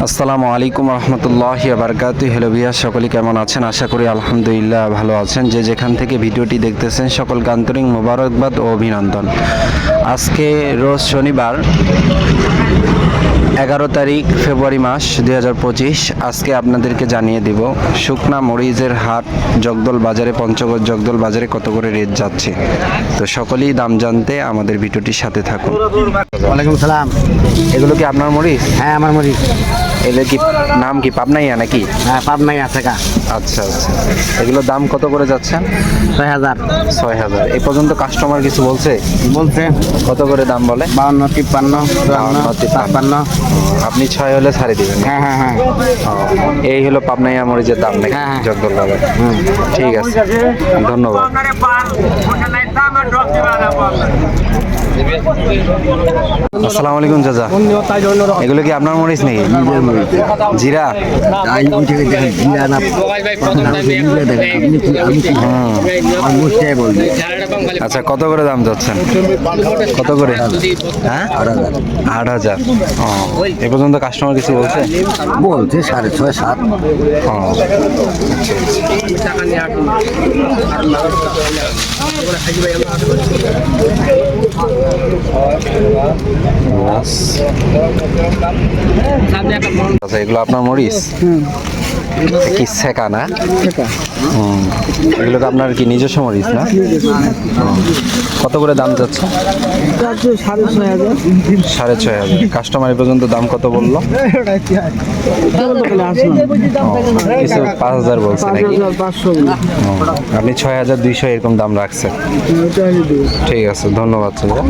আসসালামু আলাইকুম রহমতুল্লাহি ওয়া বারাকাতুহু। হ্যালো ভিউয়ার, সকলে কেমন আছেন? আশা করি আলহামদুলিল্লাহ ভালো আছেন। যে যেখান থেকে ভিডিওটি দেখতেছেন সকলকে আন্তরিক মোবারকবাদ ও অভিনন্দন। আজকে রোজ শনিবার 11 তারিখ ফেব্রুয়ারি মাস 2025। আজকে আপনাদেরকে জানিয়ে দিব শুকনা মরিচের হাট জগদল বাজারে, পঞ্চগড় জগদল বাজারে কত করে রেট যাচ্ছে। তো সকলেই দাম জানতে আমাদের ভিডিওটির সাথে থাকুন। ওয়ালাইকুম সালাম। এগুলো কি আপনার মরিচ? হ্যাঁ, আমার মরিচ। এদের কি নাম কি পাবনাইয়া নাকি? হ্যাঁ, পাবনাই আছে কা। আচ্ছা আচ্ছা, এগুলোর দাম কত করে যাচ্ছেন? ৬,০০০। ৬,০০০। এই পর্যন্ত কাস্টমার কিছু বলছে? বলছে কত করে দাম বলে? ৫২, ৫৩, ৫৪। আপনি ৬ হলে ছাড়ে দিবেন? হ্যাঁ হ্যাঁ হ্যাঁ। এই হলো পাবনাইয়া মরিচের দাম নাকি? হ্যাঁ, হ্যাঁ। জগদল বাজার। ঠিক আছে, ধন্যবাদ। আসসালামু আলাইকুম চাচা, এগুলো কি আপনার মরিচ নাকি? জিরা? আচ্ছা, কত করে দাম যাচ্ছেন? কত করে? হ্যাঁ, ৮,০০০। এ পর্যন্ত কাস্টমার কিছু বলছে? বলছে ৬.৫, ৭। আচ্ছা, এগুলো আপনার মরিচ কি শেখা না? এগুলো তো আপনার কি নিজস্ব মরিচ না? কত করে দাম যাচ্ছে? ৬,৫০০। কাস্টমার এ পর্যন্ত দাম কত বললো? কিছু ৫,০০০ বলছে নাকি? আপনি ৬,২০০ এরকম দাম রাখছেন। ঠিক আছে, ধন্যবাদ চাচা।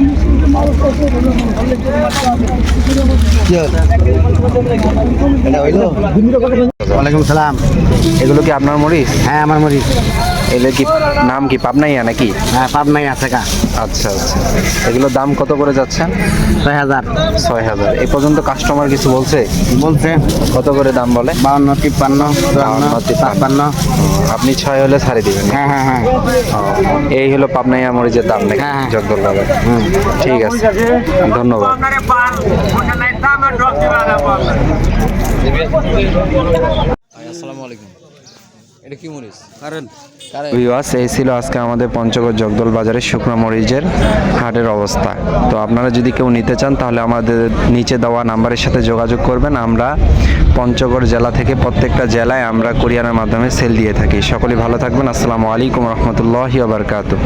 ওয়ালাইকুম সালাম। এগুলো কি আপনার মরিচ? হ্যাঁ, আমার মরিচ। এদের কি নাম কি পাবনাইয়া নাকি? হ্যাঁ, পাবনাই আছে কা। আচ্ছা আচ্ছা, এগুলোর দাম কত করে যাচ্ছেন? ৬,০০০। ৬,০০০। এই পর্যন্ত কাস্টমার কিছু বলছে? বলছে কত করে দাম বলে? ৫২, ৫৩, ৫৪। আপনি ৬ হলে ছাড়ে দিবেন? হ্যাঁ হ্যাঁ হ্যাঁ। এই হলো পাবনাইয়া মরিচের দাম নাকি? হ্যাঁ। জগদল বাজার। ঠিক আছে, ধন্যবাদ। আসসালামু আলাইকুম। এটা কি মরিচ? ভিউয়ার্স, এই ছিল আজকে আমাদের পঞ্চগড় জগদল বাজারের শুকনো মরিচের হাটের অবস্থা। তো আপনারা যদি কেউ নিতে চান তাহলে আমাদের নিচে দেওয়া নাম্বারের সাথে যোগাযোগ করবেন। আমরা পঞ্চগড় জেলা থেকে প্রত্যেকটা জেলায় আমরা কুরিয়ারের মাধ্যমে সেল দিয়ে থাকি। সকলেই ভালো থাকবেন। আসসালামু আলাইকুম রহমতুল্লাহি ওয়া বারাকাতুহু।